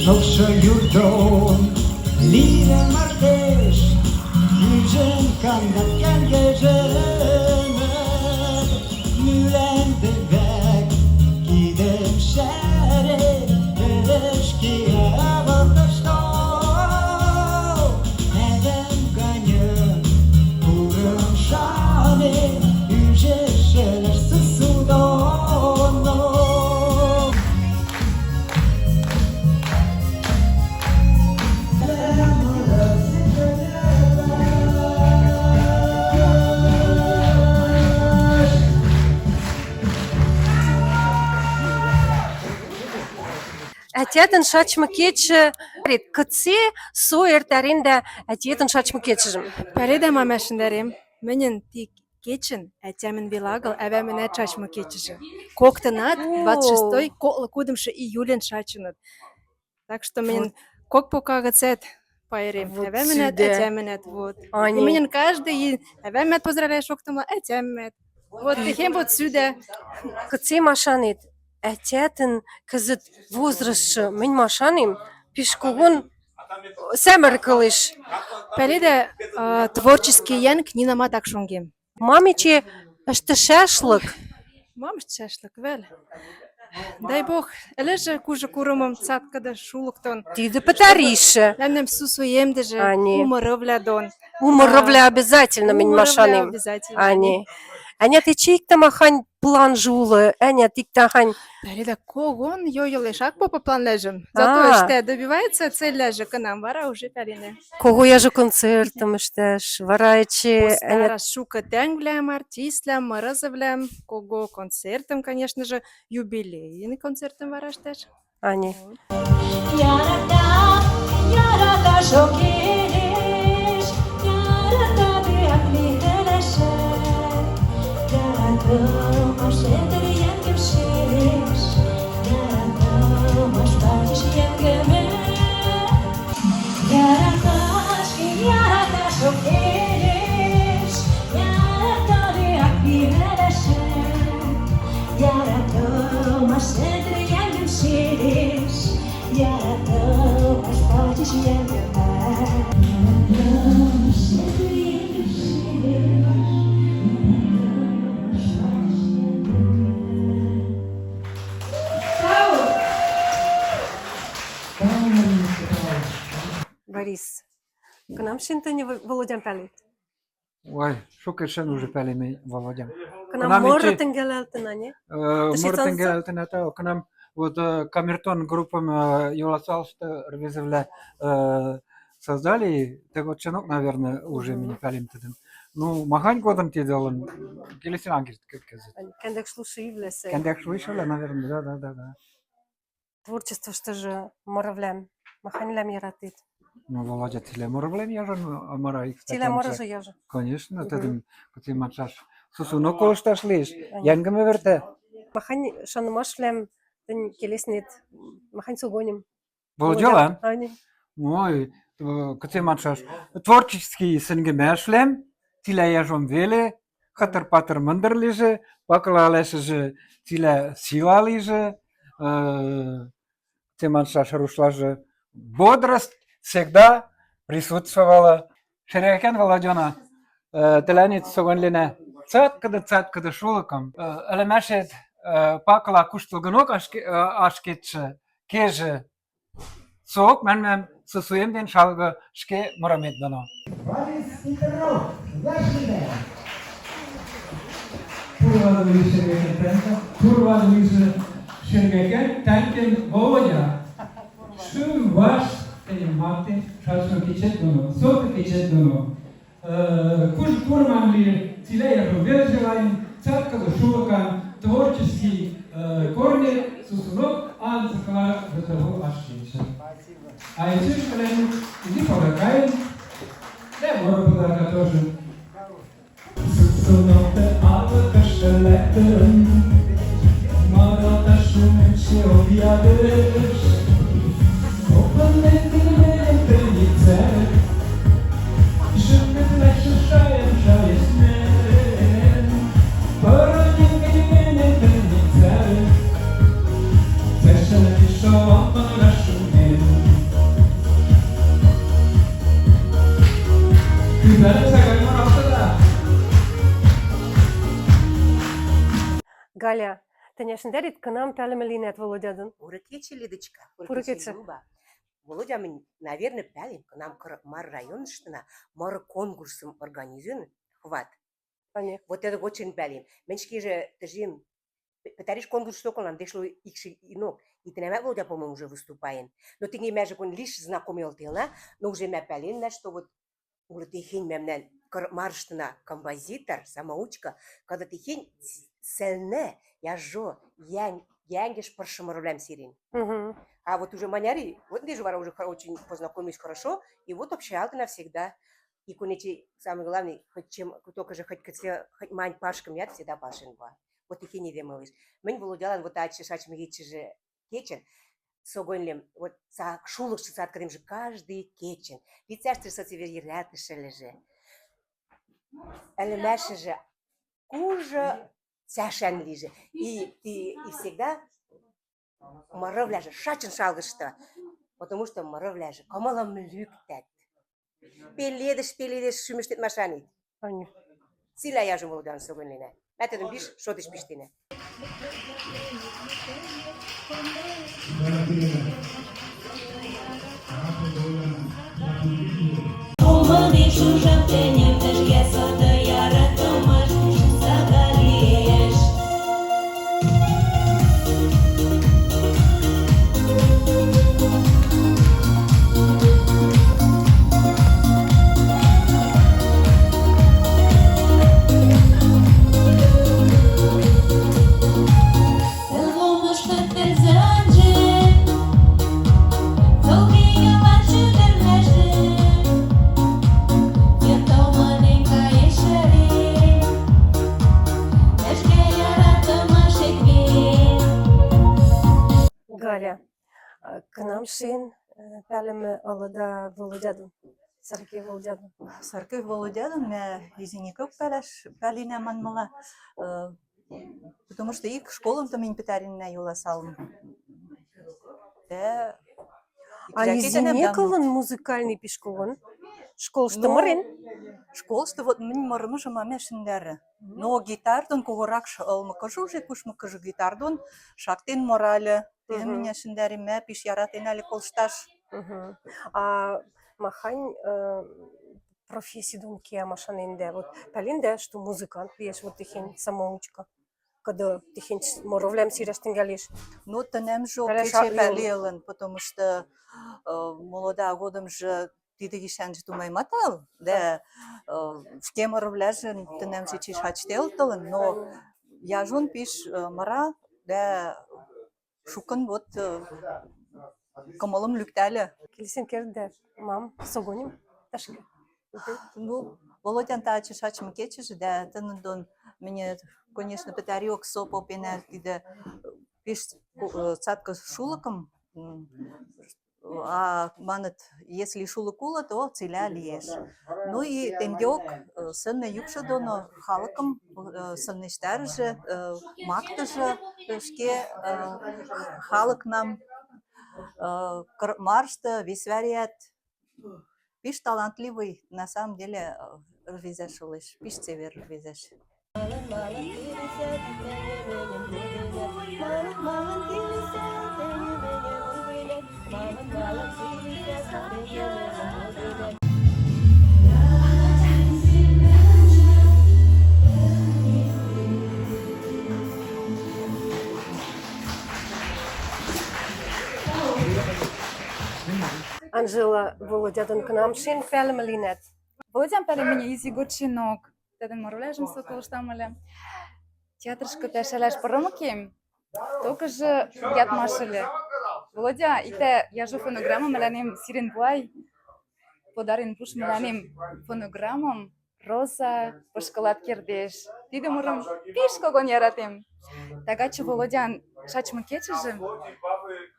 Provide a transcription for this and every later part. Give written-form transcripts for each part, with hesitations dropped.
nokshaju don Lire martesh Yücen kanat gengejener Mülen bebek Gidem şere Eşkiye bakışta Neden ganyan Kurun şane Yüce şeler susudono Әтетін шачмы кетші, кітсе сойыртарында әтетін шачмы кетшіжім. Пәледе мамашындарым, менен тик кетшін, әтемін белагыл, әвәміне чачмы кетші. Коктынат 26 кудымшы июлен шачынат. Так что мен кок покага цет пайрем. Әвәмінет, әтемінет, вот. И менен каждый, әвәмет поздравляю шоктыма, әтемет. Вот, тихем вот сюда. Кітсе машанет. Әтетін кізіт возрастшы мен машаным пешкогон сәмір кылыш. Пәледе творческий ян книнама так шонгем. Мамиче әшті шашлык. Мамыш шашлык, вәл. Дай бог, әлі же кужы курымым цаткада шулықтон. Тиді пытариші. Ләмнем сусуемді же, умырывля дон. Умырывля обязательно мен машаным. Обязательно. Ани. Әне ты чейкті махань план жулы, әне тикті хань. Пәледе когон йойылышак попа план ләжім. Зато іште добивается цель ләжі кынам, вара уже пәлене. Кого я же концертым іштеш, варайчи. Постара шука тәңгләм, артистләм, мырызывләм, кого концертым, конечно же, юбилейный концертым вара іштеш. Ани. Yarata çok geniş, yarata bir akli heleşe. Yaradım aşedir yengim şiriş, yaradım aşbarış yengime. Yarata çok geniş, yarata bir akli heleşe. Yaradım aşedir yengim şiriş, yaradım aşbarış yengime. Yaradım aşedir yengim şiriş. Борис, к нам шинтыне Володян пәлет. Ой, шукершен уже пәлеме Володян. К нам морытын гелелтін, ане? Мұртын келтін әті, к нам вот камертон группам Юласалшты рвезевле создали, так вот чынок, наверное, уже меня пәлем тедім. Ну, махань годом теділін, келесін ангерт кеткезет. Кәндек шлуши влесе. Кәндек шуишылы, наверное, да. Творчество что же моровлям, маханлям яратит. Ну, Володя, тіле мұрывлем я же, амара их. Тіле морожу я же. Конечно, тедім, күтей матшаш. Сусуно колышташ леш, янгаме верте. Махань шанымашлям, тен келеснет, махань сугоним. Володя, Ани. Ой, күтей матшаш. Творческий сінгеме тіле я жон веле, хатыр-патыр мындыр леже, бакыла леше же тіле сила леже, күтей матшаш рушла же бодрость всегда присутствовала. Шерекен Володяна, теленит согонлене цаткада шулыкам. Элемешет пакыла куштылгынок ашкетші кеже соқ мәнмен сусуемден шалғы шке мұрамет дано. Борис Петров, Лашине. Kurvalı şirketen tenken Volodya. Şu vaş benim hakkım şaşma keçet bunu, soğuk keçet bunu. Kuş kurmanlı тилея желаем, царка шулакан, творческий корни, сусунок, анцикла, готово ашчица. А еще шкален, иди помогаем, да, можно подарка тоже. Сусунок, ава кашелетен, марата шумече объявишь, опанный дымем пыльцер, живет легче шаем, шаем. Пороним гневный пыльцер, зашел еще он по нашему миру. Галя, тәне шендерит кынам пәлемелинет Володядан. Урыкече, Лидочка. Урыкече. Люба. Володя, мен, наверное, пялин, к нам мар районыштына мар конкурсым организуен, хват. Ане. Вот это очень пялин. Мен шкеже тыжим, пытариш конкурс стоколам, дешло икши инок. И ты не Володя, по-моему, уже выступаем. Но ты не имеешь, он лишь знакомил тылна, но уже мя пялин, что вот урытыхень мемнен марштына композитор, самоучка, когда ты хень сельне, я жо, янгеш паршамарлем сирин. Мгм. А вот уже маняри, вот здесь вара уже очень познакомились хорошо, и вот общалка навсегда. И конечи, самое главное, хоть чем, только же хоть мань пашкам я всегда пашен ба. Вот их и не демалыш. Мен володялан вот ачи шач мегичи же кечен, согонлем, вот за шулых шицат, когда же каждый кечен. Лицяшты со цвери ряды шележе. Элемеши же кужа цяшан лиже. И всегда маравляже, шачен шалгышта, потому что маравляже, камалам люктет. Пеледеш, шумештет машанит. Ане. Сила я же молодан согонлина. Методом биш, шотиш пиштина. Умади чужаптенем, теж я сада яратомаш, загалієш. Елгомаш тепер занже, Золгія лачу тернежде. Я дома не каєшері, Тежке яратомаш еквір. Галя, кынам шин пәлеме алыда Володядан. Сарки Володядан. Саркы Володядан мә изиников пәліне манмала, потому что их школам-то мен петаринне юла салым. А изине кылын музыкальный пишколын? Школышты мырын? Школышты вот мен мырымыжы мамешіндері. Но гитардан когорак алмыкыжы уже кушмыкыжы гитардан шактен моралі. Тезім Мгм. мен шіндері мә пиш яратен әлі колшташ. Мгм. А махань профессиядун кия машанинде. Вот пәлинде, что музыкант лиеш, вот тихень самоучка. Когда тихень моровлем сирештен галиш. Ну, тенем жо Пәле кече шаклы пәлелін, потому что молода годым же тиді кешен же думай матал, да, шке морывляжын тенем же чиш хачтел тылын, но я жон пиш мара, да, шукын вот кымылым люктәлі. Келесен керді, мам, согоним, ташке. Ну, Володян та чиш хачмы кечежі, да, тенен дон мне, конечно, петарек сопо пенер тиді пиш цатка шулыкым, а манат, если шулыкула, то циля лиеш. Ну и тендек сынны юкшы доно халыкым сынныштар же, макты же, шке халык нам маршты, весварят. Пиш талантливый, на самом деле, рвезеш улыш, пиш цевер рвезеш. Анжела Володядан кынам шин пәлеме линет. Володян пәлі мені изи гочинок. Тәдін морулежім соколыштамылы. Театрышкы пәшәләш пырымыкем. Только же ятмашылы. Володя, ите яжу фонограмма меланем сирен буай. Подарин пуш меланем фонограммам Роза пышкылат кердеш. Тиде мурым пиш когон яратем. Тагачы Володян шачмы кечыжы.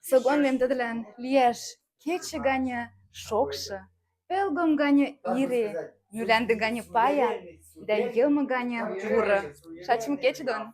Согон мем тыдылан лиеш кече ганя шокшы. Пелгом ганя ире. Мюлянды ганя пая. Да йылмы ганя бура. Шачмы кечыдон.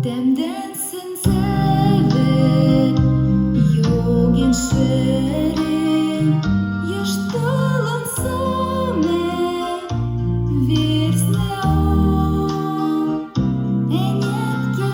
Темден сенсеве, йоген шере, яшталан саме, версне он, енетке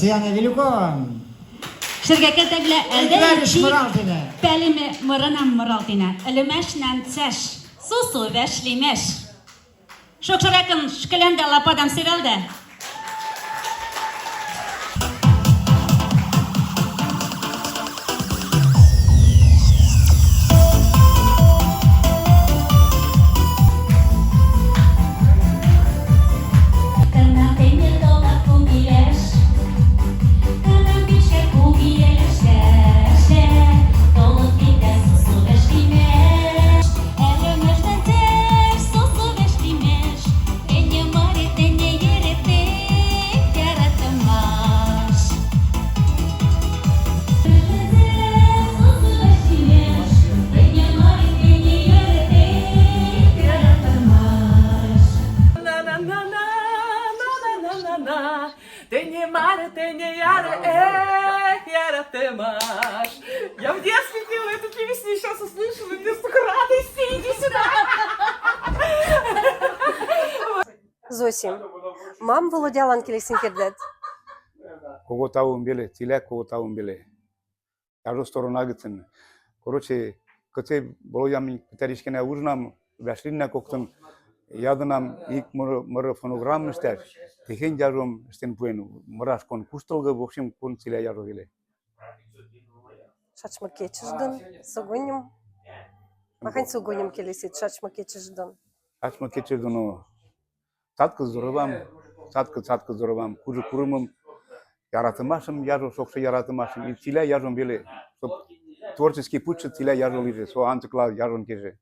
Тетяна Вилюкова. Шыргәккә тәглә Эльвириш Муралтина. пәлеме мырынам мыралтина. Әлемәш нәнцәш, сусу вәшлимәш. Шокшыракын шкеләндә лападам сирәлдә. Ты не Мария, ты не Яра, эх, Яра, ты Маш. Я в детстве пела эту песню, и сейчас услышала, и мне столько радости, иди сюда. Зосим, мам володяла английским кирдет. Кого таун беле, тиля кого таун беле. Кажу сторона гитsin. Короче, кыце болоям петеришкене ужнам, вяшлинна коктын ядынам ик мыры фонограмм истер. Тихен жазом стен пуен, мыраш кон кусталга, в общем, кон тиля яжо беле. Шачма кечежден, согоним. Махань согоним келесит, шачма кечежден. Ачма кечердоно. Цатка зоровам, кужы курымым яратымашым яжо, шокшы яратымашым, и тиля яжом беле. Творческий путь тиля яжо лиже, со антикла яжон кеже.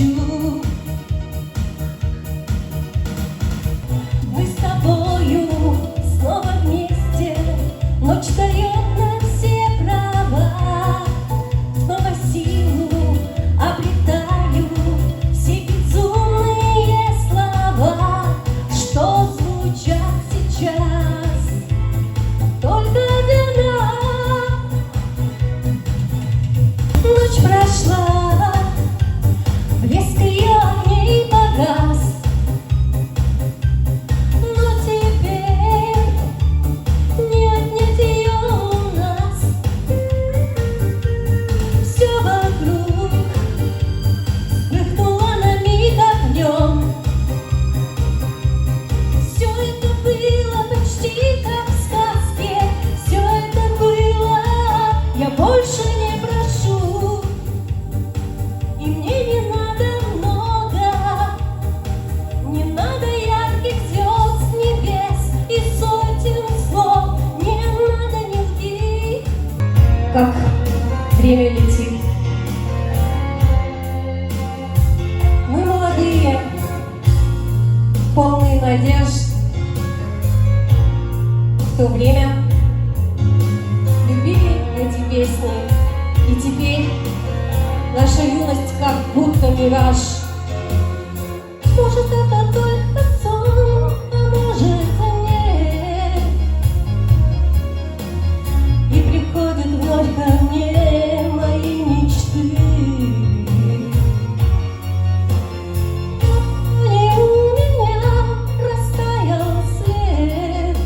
хочу. Мы с тобою снова вместе, ночь дает нам все права. Снова силу обретаю все безумные слова, что звучат сейчас только для нас. Ночь прошла, блеск ее огней погас, но теперь не отнять ее у нас. Все вокруг вспыхнуло на миг огнем. Все это было почти как в сказке. Все это было, я больше не прошу. И мне не надо много, не надо ярких звезд с небес и сотен слов, не надо нигде. Как время летит. Мы молодые, полные надежд. В то время любили эти песни, и теперь наша юность как будто мираж. Может, это только сон, а может и нет. И приходят вновь ко мне мои мечты. И у меня растаял след,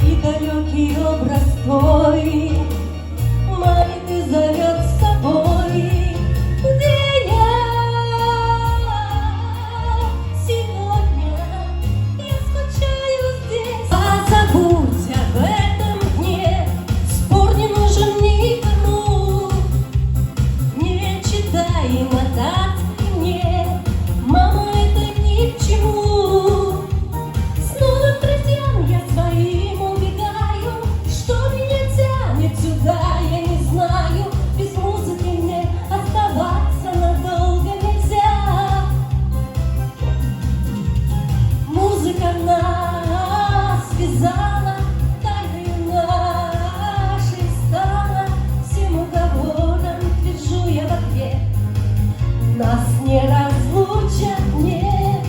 и далекий образ твой манит и зовет с собой. Где я сегодня? Я скучаю здесь. Позабудь об этом дне, спор не нужен никому. Не читай нотации мне, мама, это ни к чему. Снова к друзьям я своим убегаю, что меня тянет сюда, я не знаю. Без музыки мне оставаться надолго нельзя. Музыка нас связала, тайной нашей стала. Всем уговором твержу я в ответ: нас не разлучат, нет.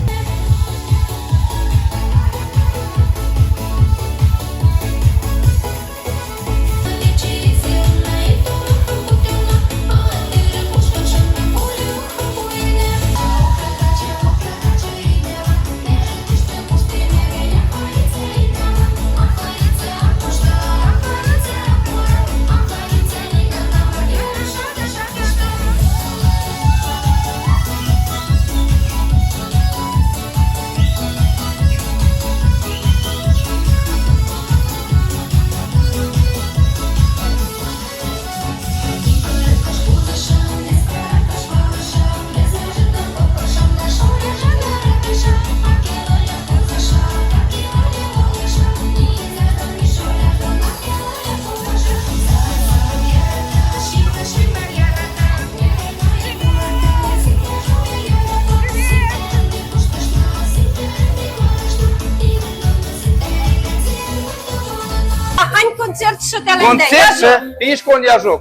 Концерт що теленде. Концерт пешкон яжу,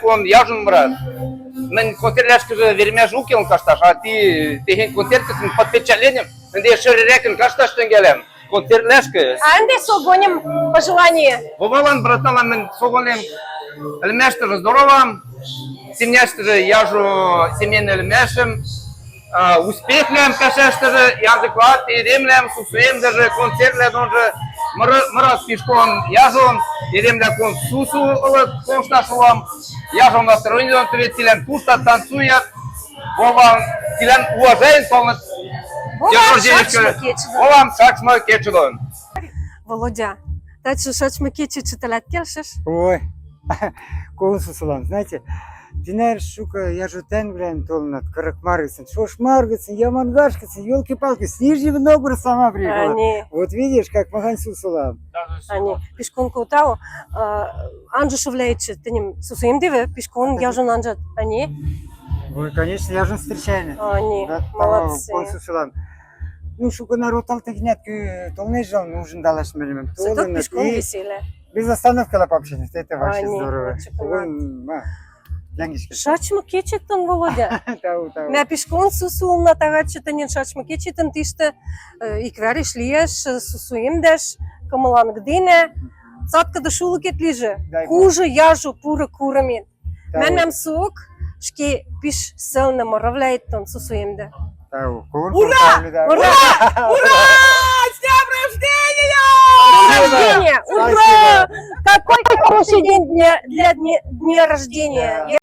кон яжун брат. Мен концертлешке вермеш укел кашташ, а ты хен концерт под впечатлением, где ширекен кашташ тенгелем. Концертлешке. А анде согоним пожелание. Вовалан браталан мен соголем эльмештер здоровам, семьяштер яжу семейный эльмешем, успехлем кашештер языклат и ремлем сусуем даже концертле донже мраз пешком яжон, и ремля кон сусу коншташулам, яжон настроение он тилен пуста танцует, вован тилен уважает полностью. Вован шачма кечудон. Володя, так что шачма кечи читалят келшиш? Ой, колосу салам, знаете, Динер шука, я же тенгрен толнат, каракмаргасен, шошмаргасен, ямангашкасен, елки-палки, с Нижнего Новгорода сама приехала. Они. Вот видишь, как Махан Сусалам. Они. Пешкон каутао, анжу шевлеече, ты ним сусаим диве, пешкон яжон анжат, они. Ой, конечно, я же встречаю. Они, Да, молодцы. консулан. Ну, шука народ алтыгнет, толный жил, нужен далаш минимум. Зато пешком веселье. Без остановки лап общаться, это вообще Они, здорово. чемпионат. Янгишка. Шачмы кечеттен, Володя. Тау, тау. Mä pishkon susul na tagacheten in shachma kecheten tishte ikverish liyesh susuyimdesh kamalan gdine zatka da shulu ket lije kuje яжу пура курами мен мем сук шки пиш сылны моравляйттон susuyimde. Тау. Ура! Ура! Ура! С днем рождения! День рождения! Ура! Какой хороший день для дня рождения!